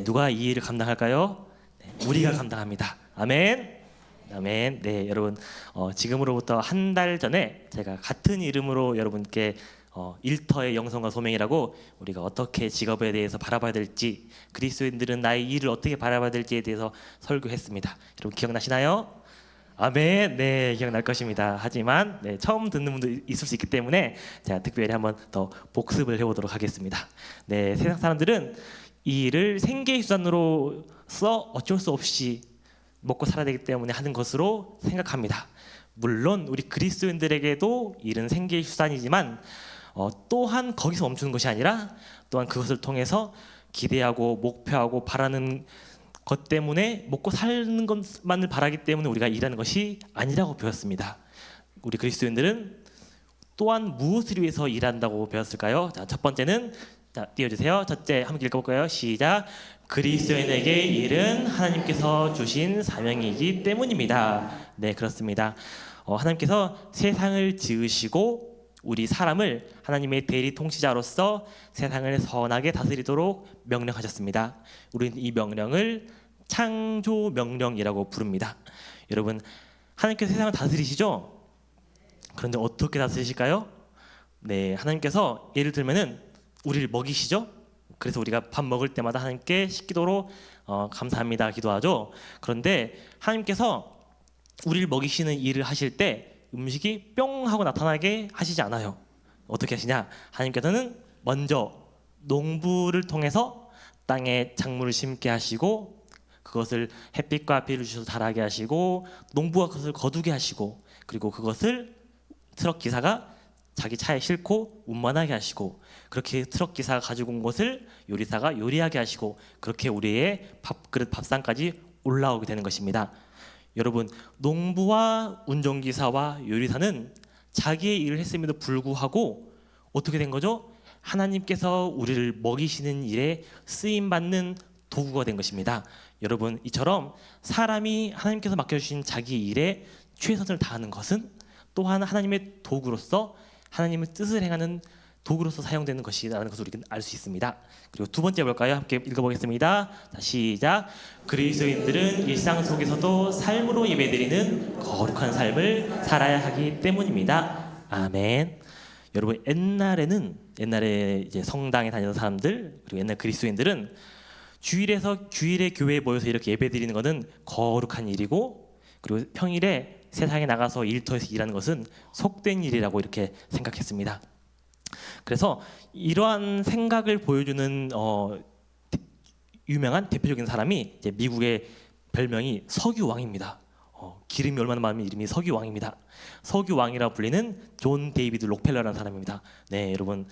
누가 이 일을 감당할까요? 네, 우리가 감당합니다. 아멘. 아멘. 네, 여러분 지금으로부터 한 달 전에 제가 같은 이름으로 여러분께 일터의 영성과 소명이라고 우리가 어떻게 직업에 대해서 바라봐야 될지, 그리스도인들은 나의 일을 어떻게 바라봐야 될지에 대해서 설교했습니다. 여러분 기억나시나요? 아멘. 네, 기억날 것입니다. 하지만 처음 듣는 분도 있을 수 있기 때문에 제가 특별히 한번 더 복습을 해보도록 하겠습니다. 네, 세상 사람들은 이 일을 생계의 수단으로서 어쩔 수 없이 먹고 살아야 되기 때문에 하는 것으로 생각합니다. 물론 우리 그리스도인들에게도 일은 생계의 수단이지만 또한 거기서 멈추는 것이 아니라 또한 그것을 통해서 기대하고 목표하고 바라는 것 때문에 먹고 사는 것만을 바라기 때문에 우리가 일하는 것이 아니라고 배웠습니다. 우리 그리스도인들은 또한 무엇을 위해서 일한다고 배웠을까요? 자, 첫 번째는 띄워주세요. 첫째 한번 읽어볼까요? 시작. 그리스도인에게 일은 하나님께서 주신 사명이기 때문입니다. 네, 그렇습니다. 하나님께서 세상을 지으시고 우리 사람을 하나님의 대리 통치자로서 세상을 선하게 다스리도록 명령하셨습니다. 우리는 이 명령을 창조 명령이라고 부릅니다. 여러분, 하나님께서 세상을 다스리시죠? 그런데 어떻게 다스리실까요? 네, 하나님께서 예를 들면은 우리를 먹이시죠? 그래서 우리가 밥 먹을 때마다 하나님께 식기도로 감사합니다 기도하죠. 그런데 하나님께서 우리를 먹이시는 일을 하실 때 음식이 뿅 하고 나타나게 하시지 않아요. 어떻게 하시냐? 하나님께서는 먼저 농부를 통해서 땅에 작물을 심게 하시고 그것을 햇빛과 비를 주셔서 자라게 하시고 농부가 그것을 거두게 하시고 그리고 그것을 트럭 기사가 자기 차에 싣고 운반하게 하시고 그렇게 트럭 기사가 가지고 온 것을 요리사가 요리하게 하시고 그렇게 우리의 밥그릇 밥상까지 올라오게 되는 것입니다. 여러분, 농부와 운전기사와 요리사는 자기의 일을 했음에도 불구하고 어떻게 된 거죠? 하나님께서 우리를 먹이시는 일에 쓰임받는 도구가 된 것입니다. 여러분, 이처럼 사람이 하나님께서 맡겨주신 자기 일에 최선을 다하는 것은 또한 하나님의 도구로서 하나님의 뜻을 행하는 도구로서 사용되는 것이라는 것을 우리는 알 수 있습니다. 그리고 두 번째 볼까요? 함께 읽어보겠습니다. 자, 시작. 그리스도인들은 일상 속에서도 삶으로 예배드리는 거룩한 삶을 살아야 하기 때문입니다. 아멘. 여러분, 옛날에 이제 성당에 다니던 사람들 그리고 옛날 그리스도인들은 주일에 교회에 모여서 이렇게 예배드리는 것은 거룩한 일이고 그리고 평일에 세상에 나가서 일터에서 일하는 것은 속된 일이라고 이렇게 생각했습니다. 그래서 이러한 생각을 보여주는 유명한 대표적인 사람이 이제 미국의 별명이 석유왕입니다. 기름이 얼마나 많으면 이름이 석유왕입니다. 석유왕이라 불리는 존 데이비드 록펠러라는 사람입니다. 네, 여러분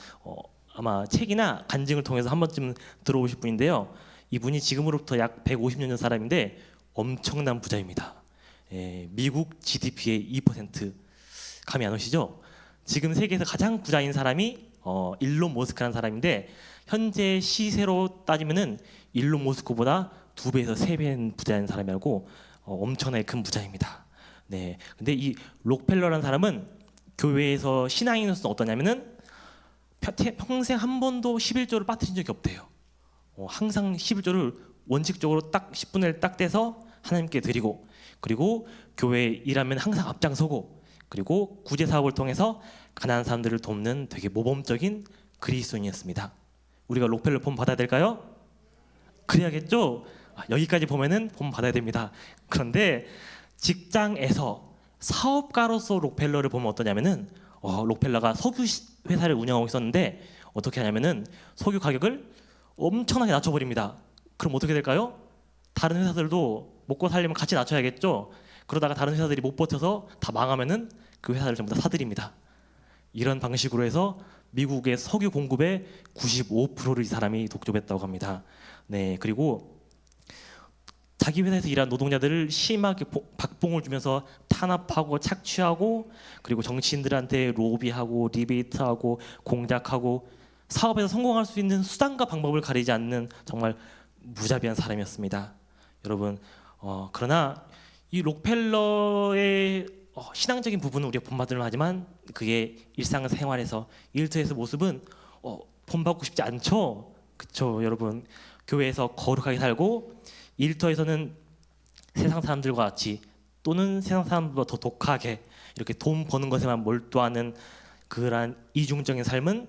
아마 책이나 간증을 통해서 한 번쯤 들어보실 분인데요. 이분이 지금으로부터 약 150년 전 사람인데 엄청난 부자입니다. 미국 GDP의 2% 감이 안 오시죠? 지금 세계에서 가장 부자인 사람이 일론 머스크라는 사람인데 현재 시세로 따지면은 일론 머스크보다 2배에서 3배는 부자인 사람이라고 엄청나게 큰 부자입니다. 네, 근데 이 록펠러라는 사람은 교회에서 신앙인으로서 어떠냐면은 평생 한 번도 11조를 빠뜨린 적이 없대요. 항상 11조를 원칙적으로 딱 10분의 1 딱 떼서 하나님께 드리고 그리고 교회에 일하면 항상 앞장서고 그리고 구제 사업을 통해서 가난한 사람들을 돕는 되게 모범적인 그리스도인이었습니다. 우리가 록펠러 본 받아야 될까요? 그래야겠죠? 여기까지 보면은 본 받아야 됩니다. 그런데 직장에서 사업가로서 록펠러를 보면 어떠냐면은 록펠러가 석유 회사를 운영하고 있었는데 어떻게 하냐면은 석유 가격을 엄청나게 낮춰버립니다. 그럼 어떻게 될까요? 다른 회사들도 먹고 살려면 같이 낮춰야겠죠. 그러다가 다른 회사들이 못 버텨서 다 망하면은 그 회사를 전부 다 사들입니다. 이런 방식으로 해서 미국의 석유 공급의 95%를 이 사람이 독점했다고 합니다. 네, 그리고 자기 회사에서 일하는 노동자들을 심하게 박봉을 주면서 탄압하고 착취하고 그리고 정치인들한테 로비하고 리베이트하고 공작하고 사업에서 성공할 수 있는 수단과 방법을 가리지 않는 정말 무자비한 사람이었습니다. 여러분, 그러나 이 록펠러의 신앙적인 부분은 우리가 본받으려 하지만 그의 일상생활에서 일터에서 모습은 본받고 싶지 않죠. 그렇죠, 여러분. 교회에서 거룩하게 살고 일터에서는 세상 사람들과 같이 또는 세상 사람들보다 더 독하게 이렇게 돈 버는 것에만 몰두하는 그러한 이중적인 삶은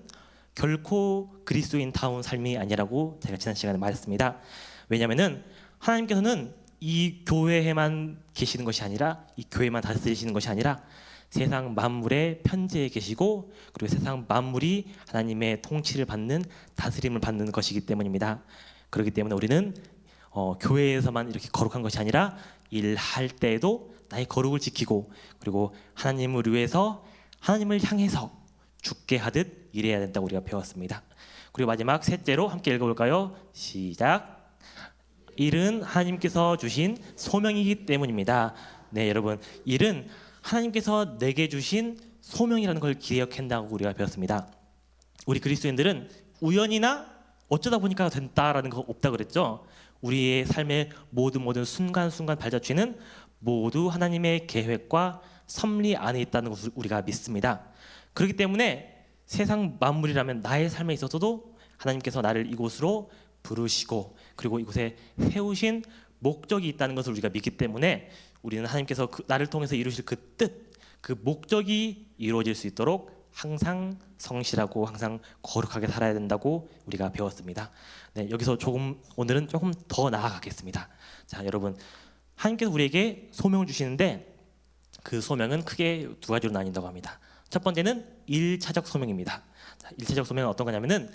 결코 그리스도인다운 삶이 아니라고 제가 지난 시간에 말했습니다. 왜냐하면은 하나님께서는 이 교회에만 계시는 것이 아니라 이 교회만 다스리시는 것이 아니라 세상 만물의 편재에 계시고 그리고 세상 만물이 하나님의 통치를 받는 다스림을 받는 것이기 때문입니다. 그렇기 때문에 우리는 교회에서만 이렇게 거룩한 것이 아니라 일할 때에도 나의 거룩을 지키고 그리고 하나님을 위해서 하나님을 향해서 죽게 하듯 일해야 된다고 우리가 배웠습니다. 그리고 마지막 셋째로 함께 읽어볼까요? 시작. 일은 하나님께서 주신 소명이기 때문입니다. 네, 여러분, 일은 하나님께서 내게 주신 소명이라는 걸 기억한다고 우리가 배웠습니다. 우리 그리스도인들은 우연이나 어쩌다 보니까 된다라는 거 없다 그랬죠. 우리의 삶의 모든 순간순간 발자취는 모두 하나님의 계획과 섭리 안에 있다는 것을 우리가 믿습니다. 그렇기 때문에 세상 만물이라면 나의 삶에 있어서도 하나님께서 나를 이곳으로 부르시고 그리고 이곳에 세우신 목적이 있다는 것을 우리가 믿기 때문에 우리는 하나님께서 나를 통해서 이루실 그 뜻, 그 목적이 이루어질 수 있도록 항상 성실하고 항상 거룩하게 살아야 된다고 우리가 배웠습니다. 네, 여기서 오늘은 조금 더 나아가겠습니다. 자, 여러분, 하나님께서 우리에게 소명을 주시는데 그 소명은 크게 두 가지로 나뉜다고 합니다. 첫 번째는 1차적 소명입니다. 자, 1차적 소명은 어떤 거냐면은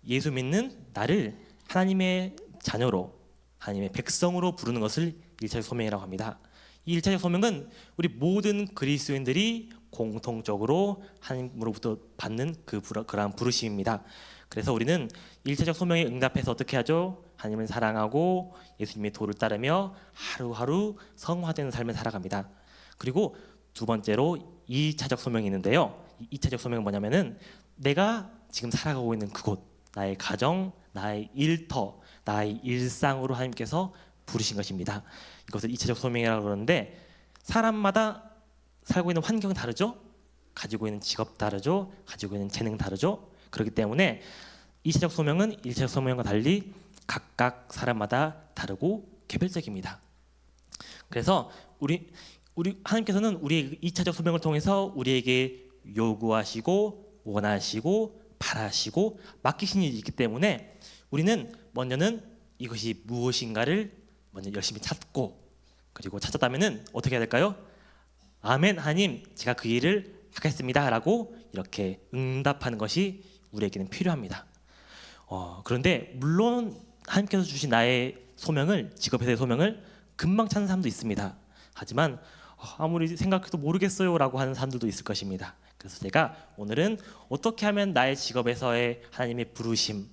예수 믿는 나를 하나님의 자녀로 하나님의 백성으로 부르는 것을 1차적 소명이라고 합니다. 이 1차적 소명은 우리 모든 그리스도인들이 공통적으로 하나님으로부터 받는 그러한 부르심입니다. 그래서 우리는 1차적 소명에 응답해서 어떻게 하죠? 하나님을 사랑하고 예수님의 도를 따르며 하루하루 성화되는 삶을 살아갑니다. 그리고 두 번째로 2차적 소명이 있는데요. 이 2차적 소명은 뭐냐면은 내가 지금 살아가고 있는 그곳, 나의 가정, 나의 일터, 나의 일상으로 하나님께서 부르신 것입니다. 이것을 2차적 소명이라고 그러는데 사람마다 살고 있는 환경은 다르죠? 가지고 있는 직업 다르죠? 가지고 있는 재능 다르죠? 그렇기 때문에 2차적 소명은 1차적 소명과 달리 각각 사람마다 다르고 개별적입니다. 그래서 우리 하나님께서는 우리의 2차적 소명을 통해서 우리에게 요구하시고 원하시고 바라시고 맡기신 일이 있기 때문에 우리는 먼저는 이것이 무엇인가를 먼저 열심히 찾고 그리고 찾았다면은 어떻게 해야 될까요? 아멘 하나님 제가 그 일을 하겠습니다 라고 이렇게 응답하는 것이 우리에게는 필요합니다. 그런데 물론 하나님께서 주신 나의 소명을 직업에서의 소명을 금방 찾는 사람도 있습니다. 하지만 아무리 생각해도 모르겠어요 라고 하는 사람들도 있을 것입니다. 그래서 제가 오늘은 어떻게 하면 나의 직업에서의 하나님의 부르심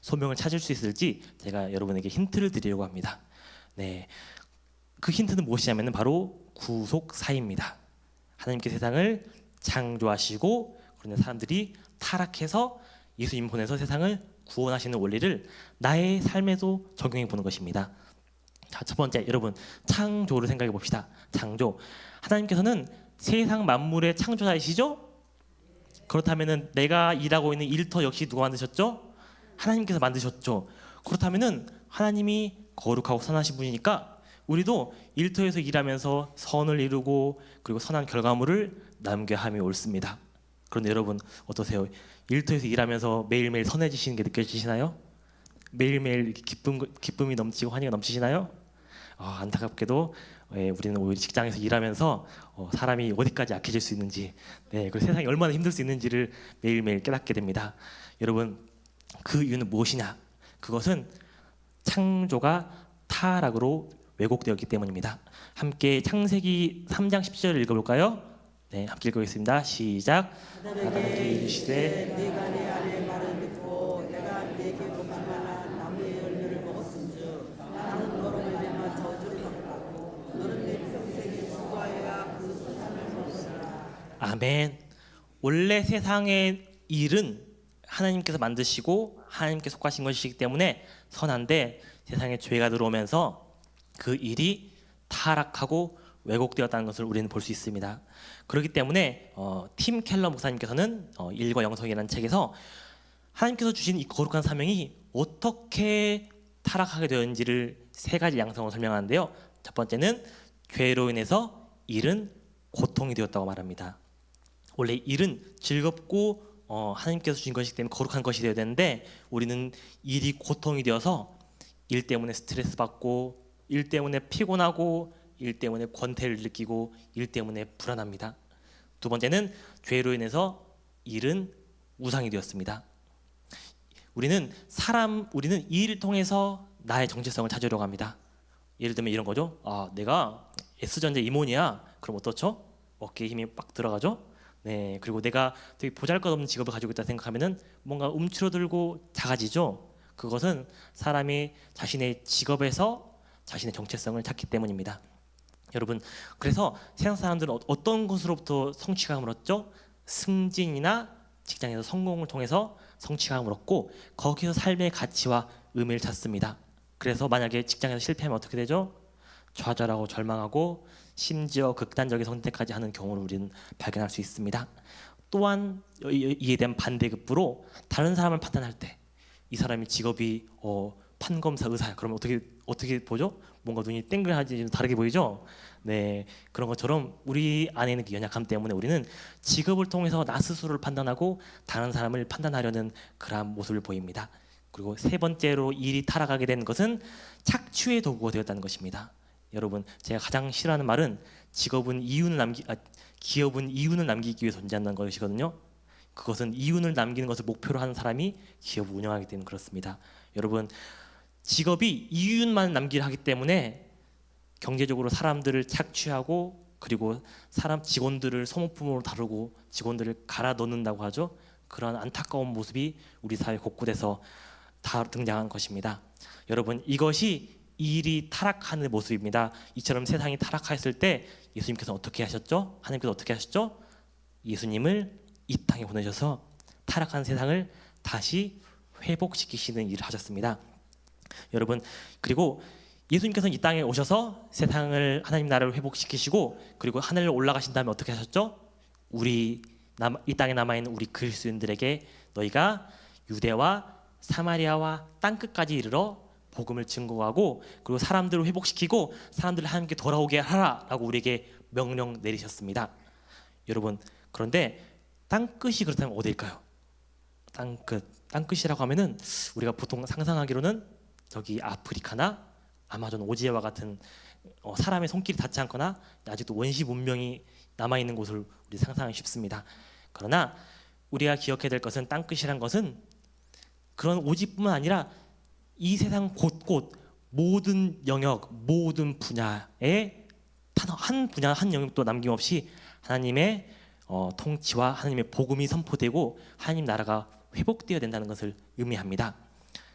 소명을 찾을 수 있을지 제가 여러분에게 힌트를 드리려고 합니다. 네, 그 힌트는 무엇이냐면 바로 구속사입니다. 하나님께 세상을 창조하시고 그런데 사람들이 타락해서 예수님 보내서 세상을 구원하시는 원리를 나의 삶에도 적용해 보는 것입니다. 자, 첫 번째 여러분 창조를 생각해 봅시다. 창조, 하나님께서는 세상 만물의 창조자이시죠? 그렇다면은 내가 일하고 있는 일터 역시 누가 만드셨죠? 하나님께서 만드셨죠. 그렇다면은 하나님이 거룩하고 선하신 분이니까 우리도 일터에서 일하면서 선을 이루고 그리고 선한 결과물을 남겨야 함이 옳습니다. 그런데 여러분 어떠세요? 일터에서 일하면서 매일매일 선해지시는 게 느껴지시나요? 매일매일 기쁨이 넘치고 환희가 넘치시나요? 안타깝게도 우리는 오히려 직장에서 일하면서 사람이 어디까지 약해질 수 있는지, 그리고 세상이 얼마나 힘들 수 있는지를 매일매일 깨닫게 됩니다. 여러분 그 이유는 무엇이냐? 그것은 창조가 타락으로 왜곡되었기 때문입니다. 함께 창세기 3장 10절을 읽어볼까요? 네, 함께 읽어보겠습니다. 시작. 아담에게 이르시되 네가 내 아내의 말을 듣고 내가 네게 만난 나무의 열매를 먹었은즉 나는 너로 말미암아 저주를 받고 너는 내 평생에 수고하여야 그 소산을 먹으리라. 아멘. 원래 세상의 일은 하나님께서 만드시고 하나님께 속하신 것이기 때문에 선한데 세상에 죄가 들어오면서 그 일이 타락하고 왜곡되었다는 것을 우리는 볼 수 있습니다. 그렇기 때문에 팀 켈러 목사님께서는 일과 영성이라는 책에서 하나님께서 주신 이 거룩한 사명이 어떻게 타락하게 되었는지를 세 가지 양성으로 설명하는데요. 첫 번째는 죄로 인해서 일은 고통이 되었다고 말합니다. 원래 일은 즐겁고 하나님께서 주신 것이기 때문에 거룩한 것이 되어야 되는데 우리는 일이 고통이 되어서 일 때문에 스트레스 받고 일 때문에 피곤하고 일 때문에 권태를 느끼고 일 때문에 불안합니다. 두 번째는 죄로 인해서 일은 우상이 되었습니다. 우리는 이 일을 통해서 나의 정체성을 찾으려고 합니다. 예를 들면 이런 거죠. 내가 S전자 임원이야. 그럼 어떻죠? 어깨에 힘이 빡 들어가죠. 네, 그리고 내가 되게 보잘것없는 직업을 가지고 있다 생각하면은 뭔가 움츠러들고 작아지죠. 그것은 사람이 자신의 직업에서 자신의 정체성을 찾기 때문입니다. 여러분, 그래서 세상 사람들은 어떤 것으로부터 성취감을 얻죠? 승진이나 직장에서 성공을 통해서 성취감을 얻고 거기서 삶의 가치와 의미를 찾습니다. 그래서 만약에 직장에서 실패하면 어떻게 되죠? 좌절하고 절망하고 심지어 극단적인 선택까지 하는 경우를 우리는 발견할 수 있습니다. 또한 이에 대한 반대급부로 다른 사람을 판단할 때 이 사람이 직업이 판검사 의사야. 그러면 어떻게 보죠? 뭔가 눈이 땡글하지 다르게 보이죠? 네, 그런 것처럼 우리 안에 있는 그 연약함 때문에 우리는 직업을 통해서 나 스스로를 판단하고 다른 사람을 판단하려는 그러한 모습을 보입니다. 그리고 세 번째로 일이 타락하게 된 것은 착취의 도구가 되었다는 것입니다. 여러분, 제가 가장 싫어하는 말은 기업은 이윤을 남기기 위해 존재한다는 것이거든요. 그것은 이윤을 남기는 것을 목표로 하는 사람이 기업을 운영하기 때문에 그렇습니다. 여러분, 직업이 이윤만 남기려 하기 때문에 경제적으로 사람들을 착취하고 그리고 직원들을 소모품으로 다루고 직원들을 갈아 넣는다고 하죠. 그런 안타까운 모습이 우리 사회 곳곳에서 다 등장한 것입니다. 여러분, 이것이 일이 타락하는 모습입니다. 이처럼 세상이 타락했을 때 예수님께서 어떻게 하셨죠? 하나님께서 어떻게 하셨죠? 예수님을 이 땅에 보내셔서 타락한 세상을 다시 회복시키시는 일을 하셨습니다. 여러분, 그리고 예수님께서는 이 땅에 오셔서 세상을 하나님 나라를 회복시키시고 그리고 하늘로 올라가신 다음에 어떻게 하셨죠? 이 땅에 남아있는 우리 그리스도인들에게 너희가 유대와 사마리아와 땅끝까지 이르러 복음을 증거하고 그리고 사람들을 회복시키고 사람들을 하나님께 돌아오게 하라라고 우리에게 명령 내리셨습니다. 여러분, 그런데 땅끝이 그렇다면 어디일까요? 땅끝이라고 하면은 우리가 보통 상상하기로는 저기 아프리카나 아마존 오지에와 같은 사람의 손길이 닿지 않거나 아직도 원시 문명이 남아있는 곳을 우리 상상하기 쉽습니다. 그러나 우리가 기억해야 될 것은 땅끝이란 것은 그런 오지뿐만 아니라 이 세상 곳곳 모든 영역 모든 분야에 한 분야 한 영역도 남김없이 하나님의 통치와 하나님의 복음이 선포되고 하나님 나라가 회복되어야 된다는 것을 의미합니다.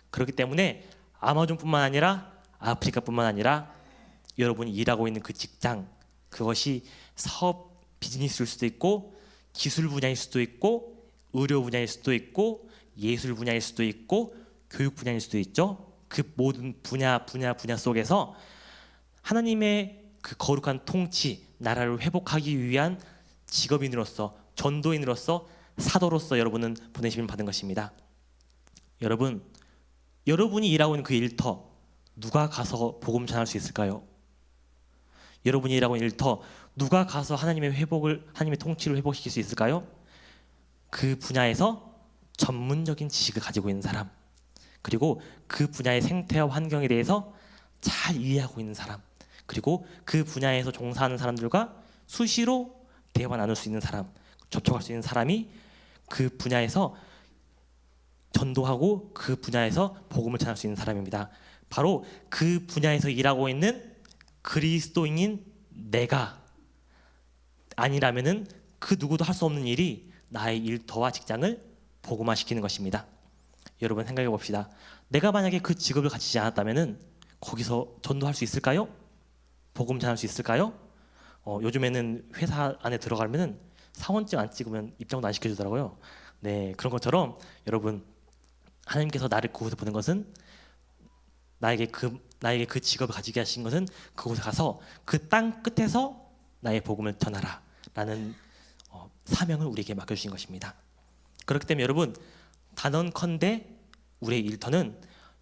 그렇기 때문에 아마존뿐만 아니라 아프리카뿐만 아니라 여러분이 일하고 있는 그 직장, 그것이 사업 비즈니스일 수도 있고 기술 분야일 수도 있고 의료 분야일 수도 있고 예술 분야일 수도 있고 교육 분야일 수도 있죠. 그 모든 분야 속에서 하나님의 그 거룩한 통치, 나라를 회복하기 위한 직업인으로서 전도인으로서 사도로서 여러분은 보내심을 받은 것입니다. 여러분이 일하고 있는 그 일터 누가 가서 복음 전할 수 있을까요? 여러분이 일하고 있는 일터 누가 가서 하나님의 통치를 회복시킬 수 있을까요? 그 분야에서 전문적인 지식을 가지고 있는 사람, 그리고 그 분야의 생태와 환경에 대해서 잘 이해하고 있는 사람, 그리고 그 분야에서 종사하는 사람들과 수시로 대화 나눌 수 있는 사람, 접촉할 수 있는 사람이 그 분야에서 전도하고 그 분야에서 복음을 전할 수 있는 사람입니다. 바로 그 분야에서 일하고 있는 그리스도인인 내가 아니라면은 그 누구도 할 수 없는 일이 나의 일터와 직장을 복음화시키는 것입니다. 여러분 생각해 봅시다. 내가 만약에 그 직업을 가지지 않았다면은 거기서 전도할 수 있을까요? 복음 전할 수 있을까요? 요즘에는 회사 안에 들어가면은 사원증 안 찍으면 입장도 안 시켜주더라고요. 네, 그런 것처럼 여러분 하나님께서 나를 그곳에 보낸 것은 나에게 그 직업을 가지게 하신 것은 그곳에 가서 그 땅 끝에서 나의 복음을 전하라라는 사명을 우리에게 맡겨주신 것입니다. 그렇기 때문에 여러분 단언컨대 우리의 일터는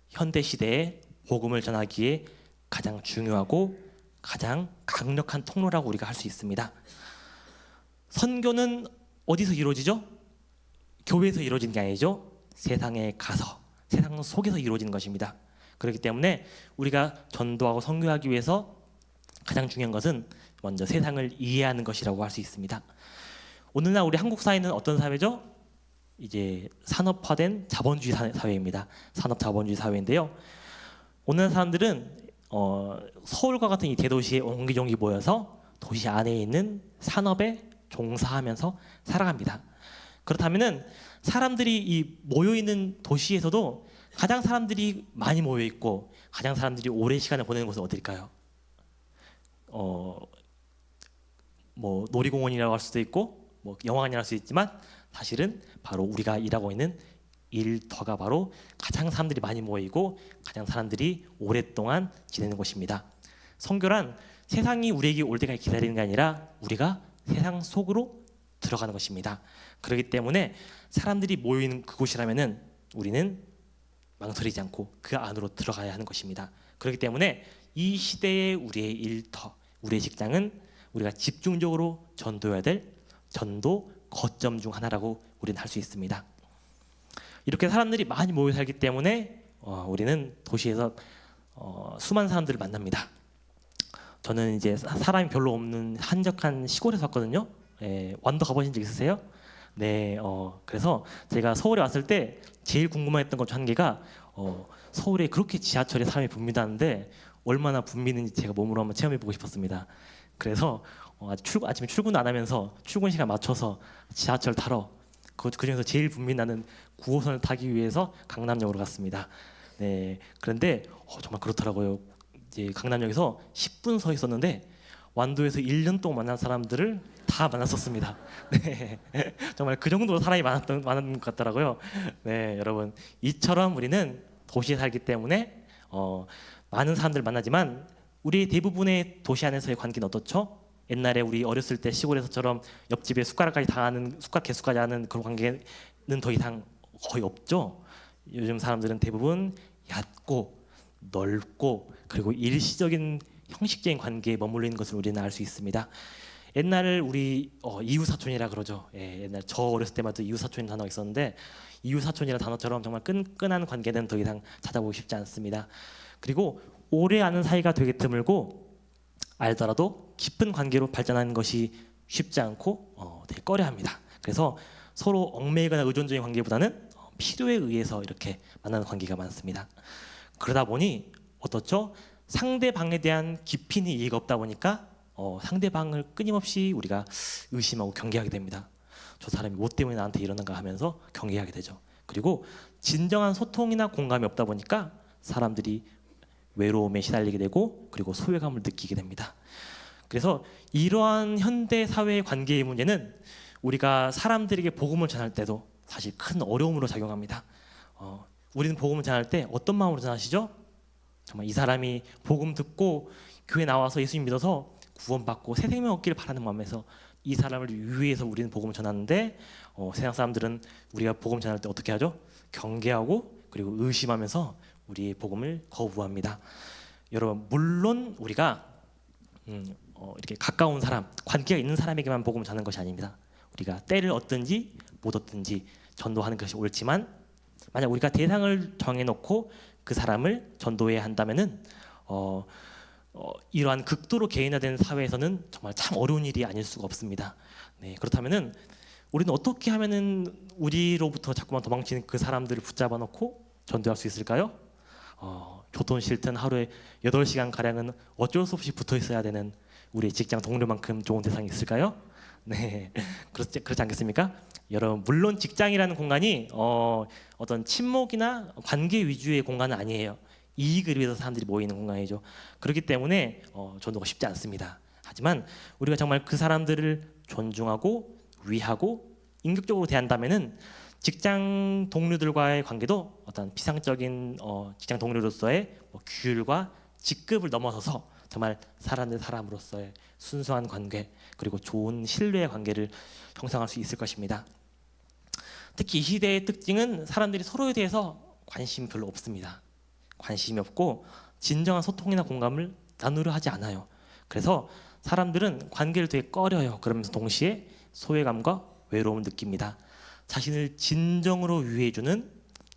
현대 시대에 복음을 전하기에 가장 중요하고 가장 강력한 통로라고 우리가 할 수 있습니다. 선교는 어디서 이루어지죠? 교회에서 이루어지는 게 아니죠. 세상에 가서 세상 속에서 이루어지는 것입니다. 그렇기 때문에 우리가 전도하고 선교하기 위해서 가장 중요한 것은 먼저 세상을 이해하는 것이라고 할 수 있습니다. 오늘날 우리 한국 사회는 어떤 사회죠? 이제 산업화된 자본주의 사회입니다. 산업 자본주의 사회인데요. 오늘날 사람들은 서울과 같은 이 대도시에 옹기종기 모여서 도시 안에 있는 산업에 종사하면서 살아갑니다. 그렇다면은 사람들이 이 모여 있는 도시에서도 가장 사람들이 많이 모여 있고 가장 사람들이 오랜 시간을 보내는 곳은 어딜까요? 뭐 놀이공원이라고 할 수도 있고 뭐 영화관이라고 할 수 있지만 사실은 바로 우리가 일하고 있는 일터가 바로 가장 사람들이 많이 모이고 가장 사람들이 오랫동안 지내는 곳입니다. 선교란 세상이 우리에게 올 때까지 기다리는 게 아니라 우리가 세상 속으로 들어가는 것입니다. 그렇기 때문에 사람들이 모이는 그곳이라면은 우리는 망설이지 않고 그 안으로 들어가야 하는 것입니다. 그렇기 때문에 이 시대의 우리의 일터, 우리의 직장은 우리가 집중적으로 전도해야 될 전도 거점 중 하나라고 우리는 할 수 있습니다. 이렇게 사람들이 많이 모여 살기 때문에 우리는 도시에서 수많은 사람들을 만납니다. 저는 이제 사람이 별로 없는 한적한 시골에 샀거든요. 완도 가보신 적 있으세요? 네, 그래서 제가 서울에 왔을 때 제일 궁금했던 것 중 한 개가 서울에 그렇게 지하철에 사람이 붐비다는데 얼마나 붐비는지 제가 몸으로 한번 체험해보고 싶었습니다. 그래서 아침에 출근 안 하면서 출근 시간 맞춰서 지하철 타러 그중에서 제일 붐비나는 9호선을 타기 위해서 강남역으로 갔습니다. 네, 그런데 정말 그렇더라고요. 이제 강남역에서 10분 서 있었는데 완도에서 1년 동안 만난 사람들을 다 만났었습니다. 네, 정말 그 정도로 사람이 많은 것 같더라고요. 네, 여러분 이처럼 우리는 도시에 살기 때문에 많은 사람들 만나지만 우리 대부분의 도시 안에서의 관계는 어떻죠? 옛날에 우리 어렸을 때 시골에서처럼 옆집에 숟가락 개수까지 하는 그런 관계는 더 이상 거의 없죠. 요즘 사람들은 대부분 얕고 넓고 그리고 일시적인 형식적인 관계에 머물러 있는 것을 우리는 알 수 있습니다. 옛날 우리 이웃사촌이라 그러죠. 옛날 저 어렸을 때마다 이웃사촌이라는 단어가 있었는데 이웃사촌이라는 단어처럼 정말 끈끈한 관계는 더 이상 찾아보기 쉽지 않습니다. 그리고 오래 아는 사이가 되게 드물고 알더라도 깊은 관계로 발전하는 것이 쉽지 않고 되게 꺼려합니다. 그래서 서로 얽매이거나 의존적인 관계보다는 필요에 의해서 이렇게 만나는 관계가 많습니다. 그러다 보니 어떻죠? 상대방에 대한 깊이 있는 이해가 없다 보니까 상대방을 끊임없이 우리가 의심하고 경계하게 됩니다. 저 사람이 뭐 때문에 나한테 이러는가 하면서 경계하게 되죠. 그리고 진정한 소통이나 공감이 없다 보니까 사람들이 외로움에 시달리게 되고 그리고 소외감을 느끼게 됩니다. 그래서 이러한 현대 사회의 관계의 문제는 우리가 사람들에게 복음을 전할 때도 사실 큰 어려움으로 작용합니다. 우리는 복음을 전할 때 어떤 마음으로 전하시죠? 정말 이 사람이 복음 듣고 교회 나와서 예수님 믿어서 구원받고 새 생명 얻기를 바라는 마음에서 이 사람을 위해서 우리는 복음을 전하는데 세상 사람들은 우리가 복음 전할 때 어떻게 하죠? 경계하고 그리고 의심하면서 우리의 복음을 거부합니다. 여러분 물론 우리가 이렇게 가까운 사람, 관계가 있는 사람에게만 복음을 전하는 것이 아닙니다. 우리가 때를 얻든지 못 얻든지 전도하는 것이 옳지만 만약 우리가 대상을 정해놓고 그 사람을 전도해야 한다면은 이러한 극도로 개인화된 사회에서는 정말 참 어려운 일이 아닐 수가 없습니다. 네, 그렇다면은 우리는 어떻게 하면은 우리로부터 자꾸만 도망치는 그 사람들을 붙잡아 놓고 전도할 수 있을까요? 좋든 싫든 하루에 8시간 가량은 어쩔 수 없이 붙어 있어야 되는 우리 직장 동료만큼 좋은 대상이 있을까요? 네, 그렇지 않겠습니까? 여러분 물론 직장이라는 공간이 어떤 친목이나 관계 위주의 공간은 아니에요. 이익을 위해서 사람들이 모이는 공간이죠. 그렇기 때문에 전도가 쉽지 않습니다. 하지만 우리가 정말 그 사람들을 존중하고 위하고 인격적으로 대한다면은 직장 동료들과의 관계도 어떤 피상적인 직장 동료로서의 규율과 직급을 넘어서서 정말 사람으로서의 순수한 관계 그리고 좋은 신뢰의 관계를 형성할 수 있을 것입니다. 특히 이 시대의 특징은 사람들이 서로에 대해서 관심이 별로 없습니다. 관심이 없고 진정한 소통이나 공감을 나누려 하지 않아요. 그래서 사람들은 관계를 되게 꺼려요. 그러면서 동시에 소외감과 외로움을 느낍니다. 자신을 진정으로 위해주는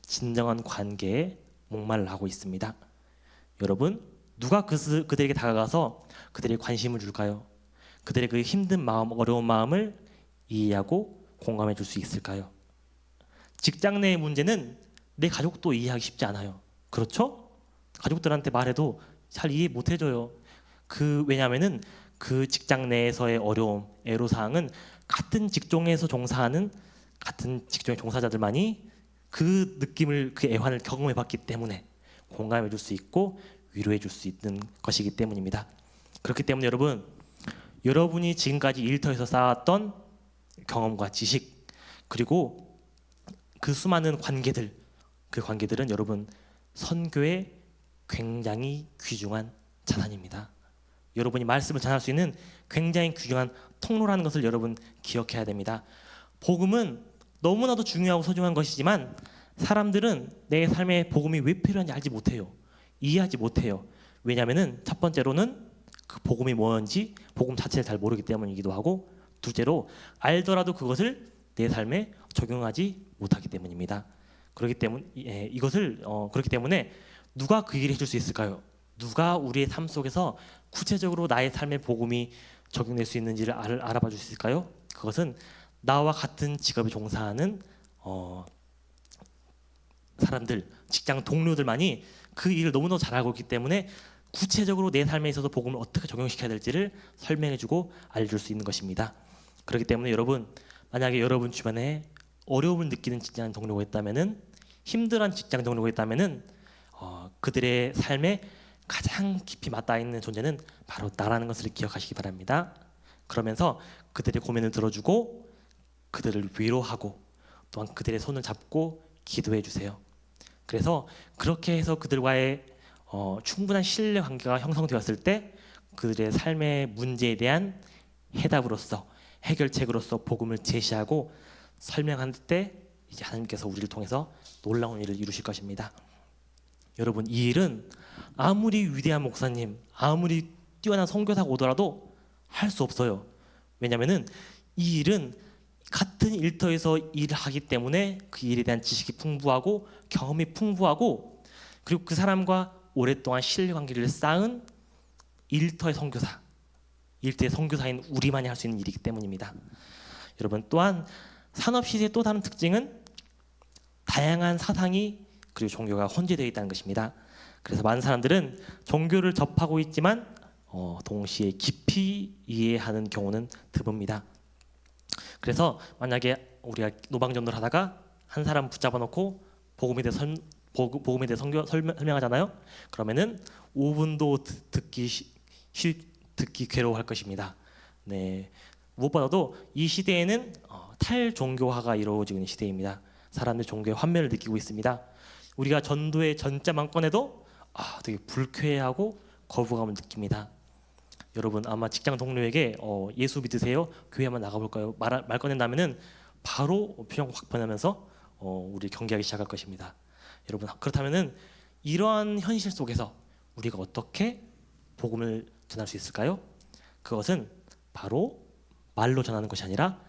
진정한 관계에 목말라 하고 있습니다. 여러분, 누가 그들에게 다가가서 그들에게 관심을 줄까요? 그들의 그 힘든 마음, 어려운 마음을 이해하고 공감해 줄 수 있을까요? 직장 내의 문제는 내 가족도 이해하기 쉽지 않아요. 그렇죠? 가족들한테 말해도 잘 이해 못 해줘요. 왜냐하면은 그 직장 내에서의 어려움, 애로사항은 같은 직종에서 종사하는 같은 직종의 종사자들만이 그 느낌을, 그 애환을 경험해봤기 때문에 공감해줄 수 있고 위로해줄 수 있는 것이기 때문입니다. 그렇기 때문에 여러분, 여러분이 지금까지 일터에서 쌓았던 경험과 지식, 그리고 그 수많은 관계들, 그 관계들은 여러분 선교의 굉장히 귀중한 자산입니다. 여러분이 말씀을 전할 수 있는 굉장히 귀중한 통로라는 것을 여러분 기억해야 됩니다. 복음은 너무나도 중요하고 소중한 것이지만 사람들은 내 삶에 복음이 왜 필요한지 알지 못해요. 이해하지 못해요. 왜냐하면은 첫 번째로는 그 복음이 뭔지 복음 자체를 잘 모르기 때문이기도 하고, 둘째로 알더라도 그것을 내 삶에 적용하지 못하기 때문입니다. 그렇기 때문에 누가 그 일을 해줄 수 있을까요? 누가 우리의 삶 속에서 구체적으로 나의 삶에 복음이 적용될 수 있는지를 알아봐 줄 수 있을까요? 그것은 나와 같은 직업에 종사하는 사람들, 직장 동료들만이 그 일을 너무너무 잘 알고 있기 때문에 구체적으로 내 삶에 있어서 복음을 어떻게 적용시켜야 될지를 설명해주고 알려줄 수 있는 것입니다. 그렇기 때문에 여러분, 만약에 여러분 주변에 어려움을 느끼는 직장 동료가 있다면은, 힘들어하는 직장 동료가 있다면은 그들의 삶에 가장 깊이 맞닿아 있는 존재는 바로 나라는 것을 기억하시기 바랍니다. 그러면서 그들의 고민을 들어주고 그들을 위로하고 또한 그들의 손을 잡고 기도해 주세요. 그래서 그렇게 해서 그들과의 충분한 신뢰 관계가 형성되었을 때 그들의 삶의 문제에 대한 해답으로서, 해결책으로서 복음을 제시하고 설명할 때 이제 하나님께서 우리를 통해서 놀라운 일을 이루실 것입니다. 여러분, 이 일은 아무리 위대한 목사님, 아무리 뛰어난 선교사가 오더라도 할 수 없어요. 왜냐하면은 이 일은 같은 일터에서 일을 하기 때문에 그 일에 대한 지식이 풍부하고 경험이 풍부하고, 그리고 그 사람과 오랫동안 신뢰관계를 쌓은 일터의 선교사, 일터의 선교사인 우리만이 할 수 있는 일이기 때문입니다. 여러분, 또한 산업시대의 또 다른 특징은 다양한 사상이 그리고 종교가 혼재되어 있다는 것입니다. 그래서 많은 사람들은 종교를 접하고 있지만 동시에 깊이 이해하는 경우는 드뭅니다. 그래서 만약에 우리가 노방전도를 하다가 한 사람 붙잡아 놓고 복음에 대해 설명하잖아요. 그러면은 5분도 듣기 괴로워할 것입니다. 네, 무엇보다도 이 시대에는 탈종교화가 이루어지고 있는 시대입니다. 사람들 종교의 환멸을 느끼고 있습니다. 우리가 전도의 전자만 꺼내도 되게 불쾌해하고 거부감을 느낍니다. 여러분, 아마 직장 동료에게 예수 믿으세요? 교회 한번 나가볼까요? 말 꺼낸다면은 바로 표정 확 변하면서 우리 경계하기 시작할 것입니다. 여러분, 그렇다면은 이러한 현실 속에서 우리가 어떻게 복음을 전할 수 있을까요? 그것은 바로 말로 전하는 것이 아니라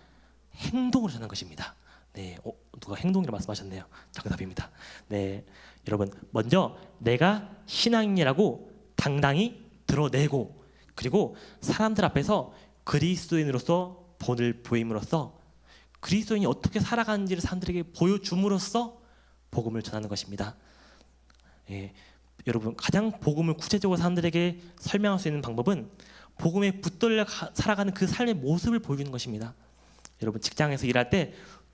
행동으로 전하는 것입니다. 네, 누가 행동이라 말씀하셨네요. 정답입니다. 네, 여러분, 먼저 내가 신앙인이라고 당당히 드러내고, 그리고 사람들 앞에서 그리스도인으로서 본을 보임으로써 그리스도인이 어떻게 살아가는지를 사람들에게 보여줌으로써 복음을 전하는 것입니다. 예, 여러분, 가장 복음을 구체적으로 사람들에게 설명할 수 있는 방법은 복음에 붙들려 살아가는 그 삶의 모습을 보여주는 것입니다. 여러분, 직장에서 일할 때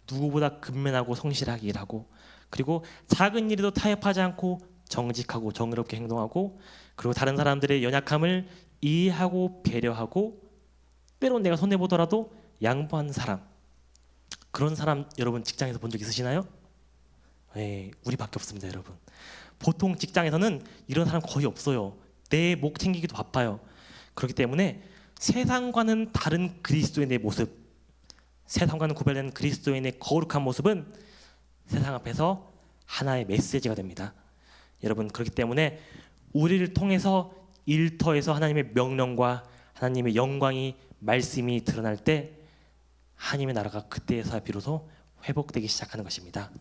누구보다 근면하고 성실하게 일하고, 그리고 작은 일에도 타협하지 않고 정직하고 정의롭게 행동하고, 그리고 다른 사람들의 연약함을 이해하고 배려하고, 때론 내가 손해보더라도 양보하는 사람, 그런 사람 여러분 직장에서 본 적 있으시나요? 네, 우리밖에 없습니다. 여러분, 보통 직장에서는 이런 사람 거의 없어요. 내 목 챙기기도 바빠요. 그렇기 때문에 세상과는 다른 그리스도인의 모습, 세상과는 구별되는 그리스도인의 거룩한 모습은 세상 앞에서 하나의 메시지가 됩니다. 여러분, 그렇기 때문에 우리를 통해서 일터에서 하나님의 명령과 하나님의 영광이 말씀이 드러날 때 하나님의 나라가 그때에서야 비로소 회복되기 시작하는 것입니다.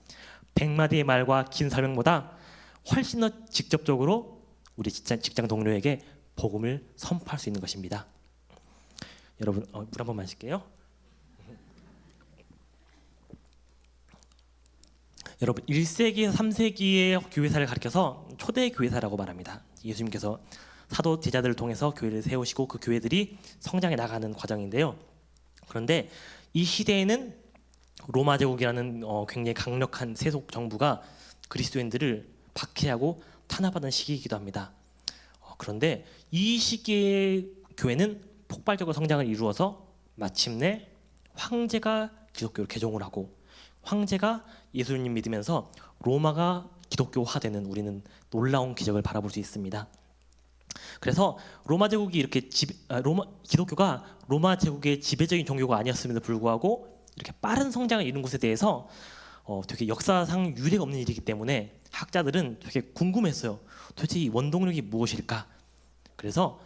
100마디의 말과 긴 설명보다 훨씬 더 직접적으로 우리 직장 동료에게 복음을 선포할 수 있는 것입니다. 여러분, 물 한 번 마실게요. 여러분, 1세기에서 3세기의 교회사를 가리켜서 초대 교회사라고 말합니다. 예수님께서 사도 제자들을 통해서 교회를 세우시고 그 교회들이 성장해 나가는 과정인데요. 그런데 이 시대에는 로마 제국이라는 굉장히 강력한 세속 정부가 그리스도인들을 박해하고 탄압하던 시기이기도 합니다. 그런데 이 시기의 교회는 폭발적으로 성장을 이루어서 마침내 황제가 기독교를 개종을 하고 황제가 예수님 믿으면서 로마가 기독교화되는 우리는 놀라운 기적을 바라볼 수 있습니다. 그래서 로마 제국이 이렇게 기독교가 로마 제국의 지배적인 종교가 아니었음에도 불구하고 이렇게 빠른 성장을 이룬 것에 대해서 되게 역사상 유례가 없는 일이기 때문에 학자들은 되게 궁금했어요. 도대체 이 원동력이 무엇일까? 그래서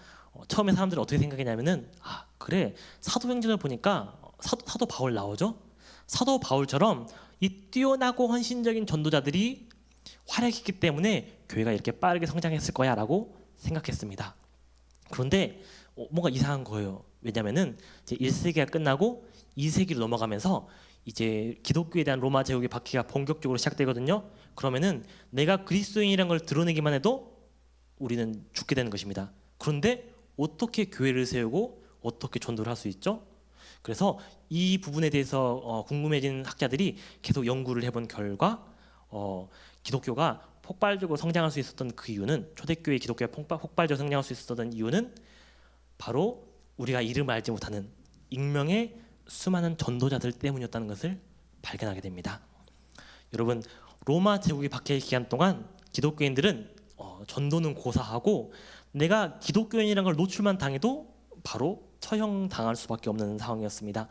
처음에 사람들이 어떻게 생각했냐면은 그래, 사도행전을 보니까 사도 바울 나오죠. 사도 바울처럼 이 뛰어나고 헌신적인 전도자들이 활약했기 때문에 교회가 이렇게 빠르게 성장했을 거야라고 생각했습니다. 그런데 뭔가 이상한 거예요. 왜냐면은 이제 1세기가 끝나고 2세기로 넘어가면서 이제 기독교에 대한 로마 제국의 박해가 본격적으로 시작되거든요. 그러면은 내가 그리스도인이라는 걸 드러내기만 해도 우리는 죽게 되는 것입니다. 그런데 어떻게 교회를 세우고 어떻게 전도를 할 수 있죠? 그래서 이 부분에 대해서 궁금해진 학자들이 계속 연구를 해본 결과 기독교가 폭발적으로 성장할 수 있었던 그 이유는, 초대교회 기독교가 폭발적으로 성장할 수 있었던 이유는 바로 우리가 이름을 알지 못하는 익명의 수많은 전도자들 때문이었다는 것을 발견하게 됩니다. 여러분, 로마 제국의 박해 기간 동안 기독교인들은 전도는 고사하고 내가 기독교인이라는 걸 노출만 당해도 바로 처형당할 수밖에 없는 상황이었습니다.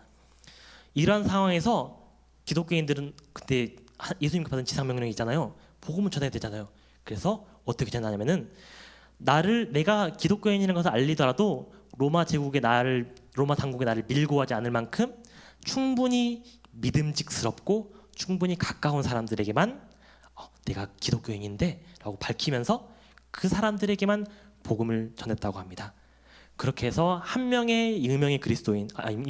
이러한 상황에서 기독교인들은 그때 예수님께 받은 지상명령이 있잖아요. 복음을 전해야 되잖아요. 그래서 어떻게 전하냐면은 내가 기독교인이라는 것을 알리더라도 로마 당국이 나를 밀고 하지 않을 만큼 충분히 믿음직스럽고 충분히 가까운 사람들에게만 내가 기독교인인데 라고 밝히면서 그 사람들에게만 복음을 전했다고 합니다. 그렇게 해서 한 명의 익명의 그리스도인, 한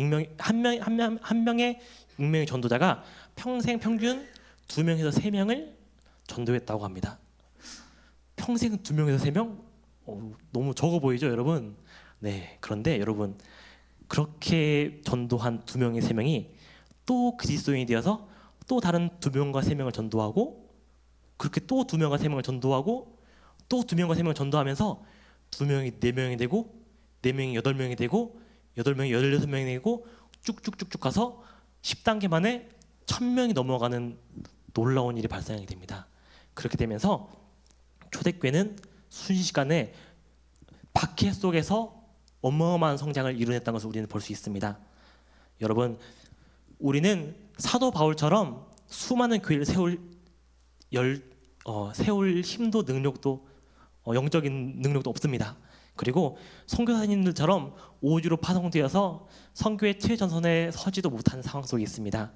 명의 익명의 전도자가 평생 평균 2명에서 3명을 전도했다고 합니다. 평생 2명에서 3명? 너무 적어 보이죠, 여러분? 네, 그런데 여러분, 그렇게 전도한 2명의 3명이 또 그리스도인이 되어서 또 다른 2명과 3명을 전도하고, 그렇게 또 2명과 3명을 전도하고, 또 2명과 3명을 전도하면서 2명이 4명이 되고, 4명이 8명이 되고, 8명이 16명이 되고, 쭉쭉쭉쭉 가서 10단계 만에 1000명이 넘어가는 놀라운 일이 발생하게 됩니다. 그렇게 되면서 초대교회는 순식간에 박해 속에서 어마어마한 성장을 이뤄냈다는 것을 우리는 볼 수 있습니다. 여러분, 우리는 사도 바울처럼 수많은 교회를 세울 힘도 능력도 영적인 능력도 없습니다. 그리고 선교사님들처럼 오주로 파송되어서 선교의 최전선에 서지도 못하는 상황 속에 있습니다.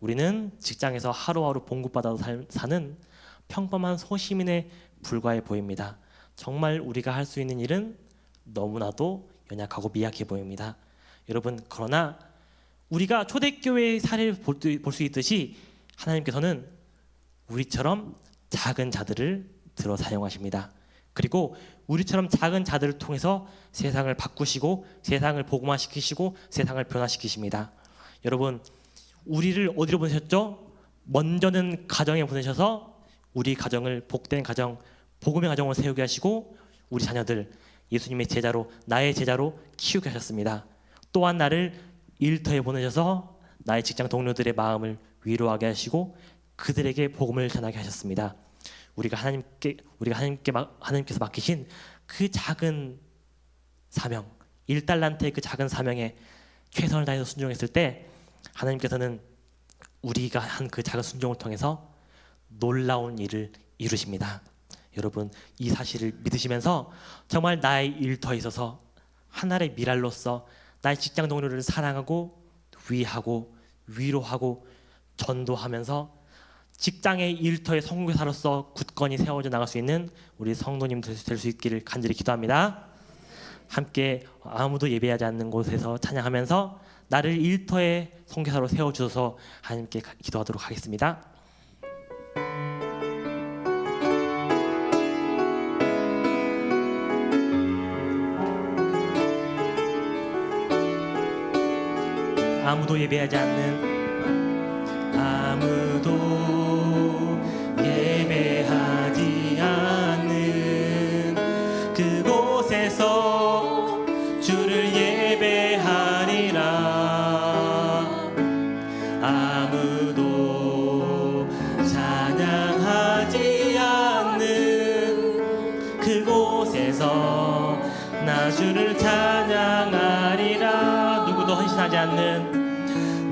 우리는 직장에서 하루하루 봉급받아서 사는 평범한 소시민에 불과해 보입니다. 정말 우리가 할 수 있는 일은 너무나도 연약하고 미약해 보입니다. 여러분, 그러나 우리가 초대교회의 사례를 볼 수 있듯이 하나님께서는 우리처럼 작은 자들을 들어 사용하십니다. 그리고 우리처럼 작은 자들을 통해서 세상을 바꾸시고 세상을 복음화시키시고 세상을 변화시키십니다. 여러분, 우리를 어디로 보내셨죠? 먼저는 가정에 보내셔서 우리 가정을 복된 가정, 복음의 가정을 세우게 하시고 우리 자녀들 예수님의 제자로, 나의 제자로 키우게 하셨습니다. 또한 나를 일터에 보내셔서 나의 직장 동료들의 마음을 위로하게 하시고 그들에게 복음을 전하게 하셨습니다. 하나님께서 맡기신 그 작은 사명, 1달란트의 그 작은 사명에 최선을 다해서 순종했을 때 하나님께서는 우리가 한 그 작은 순종을 통해서 놀라운 일을 이루십니다. 여러분 이 사실을 믿으시면서 정말 나의 일터에 있어서 하나의 미랄로서 나의 직장 동료를 사랑하고 위하고 위로하고 전도하면서 직장의 일터의 선교사로서 굳건히 세워져 나갈 수 있는 우리 성도님 될 수 있기를 간절히 기도합니다. 함께 아무도 예배하지 않는 곳에서 찬양하면서 나를 일터의 선교사로 세워주셔서 하나님께 기도하도록 하겠습니다. 아무도 예배하지 않는 아무도 예배하지 않는 그곳에서 주를 예배하리라. 아무도 찬양하지 않는 그곳에서 나 주를 찬양하리라. 누구도 헌신하지 않는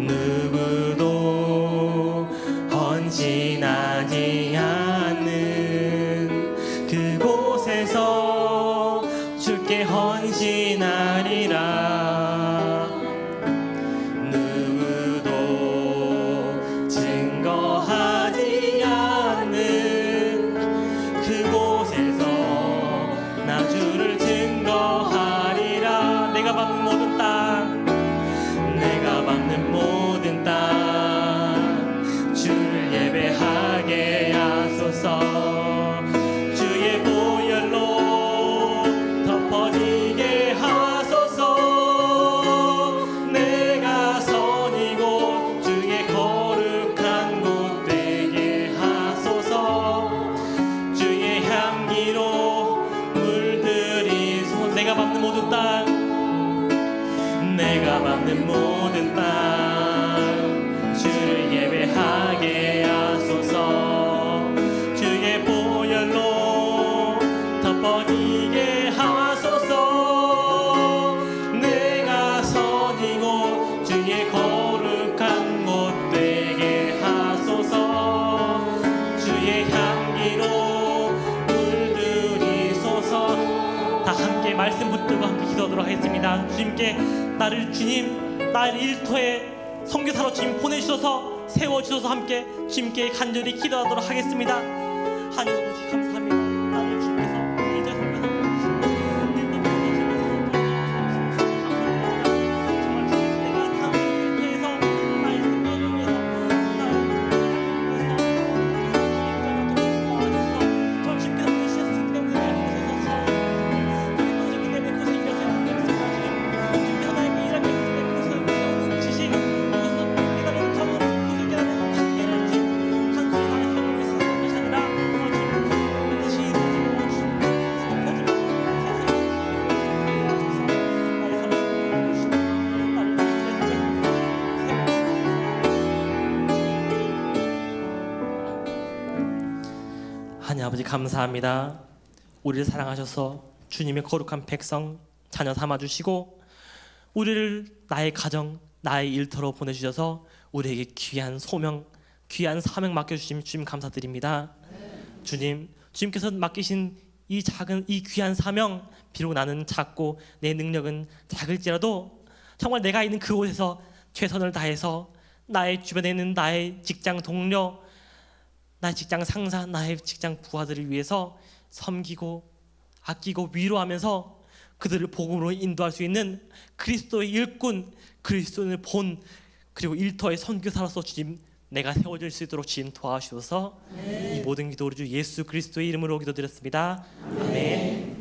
누구도 헌신하지 않는 그곳에서 주께 헌신하리라. 누구도 증거하지 않는 그곳에서 나 주를 증거하리라. 내가 밟는 모든 땅, 내가 밟는 모든 땅 주를 예배하게 하소서. 주의 보혈로 덮어지게 하소서. 내가 선이고 주의 거룩한 곳 되게 하소서. 주의 향기로 물들이소서. 내가 밟는 모든 땅, 내가 밟는 모든 땅 주를 예배하게 하소서. 주의 보혈로 덮어지게 하소서. 내가 선이고 주의 거룩한 곳 되게 하소서. 주의 향기로 물들이소서. 다 함께 말씀 붙들고 함께 기도하도록 하겠습니다. 주님께 주님 나를 일터에 선교사로 주님 보내주셔서 세워주셔서 함께 주님께 간절히 기도하도록 하겠습니다. 하나님 아버지 감사합니다. 나를 주님께서 일터에 선교사로 보내주시고 정말 주님 내가 다음 일터에서 나의 선교를 위해서 나를 위해서 저 주님께서 보내주셨을 때문에 그곳에서 주님께서 나에게 일하게 했을 때 그것을 배우는 지식, 그것을 깨달은 경험, 그것을 깨달은 관계를 주님 단순히 나의 삶을 위해서 사는 것이 아니라 정말 주님 그것이 이루어지고 주님 높여지고 하나님 아버지 감사합니다. 우리를 사랑하셔서 주님의 거룩한 백성 자녀 삼아주시고 우리를 나의 가정, 나의 일터로 보내주셔서 우리에게 귀한 소명, 귀한 사명 맡겨주심 주님 감사드립니다. 주님께서 맡기신 이 귀한 사명, 비록 나는 작고 내 능력은 작을지라도 정말 내가 있는 그곳에서 최선을 다해서 나의 주변에 있는 나의 직장 동료, 나의 직장 상사, 나의 직장 부하들을 위해서 섬기고 아끼고 위로하면서 그들을 복음으로 인도할 수 있는 그리스도의 일꾼, 그리스도를 본 그리고 일터의 선교사로서 주님 내가 세워질 수 있도록 주님 도와주셔서 이 모든 기도 우리 주 예수 그리스도의 이름으로 기도드렸습니다. 아멘.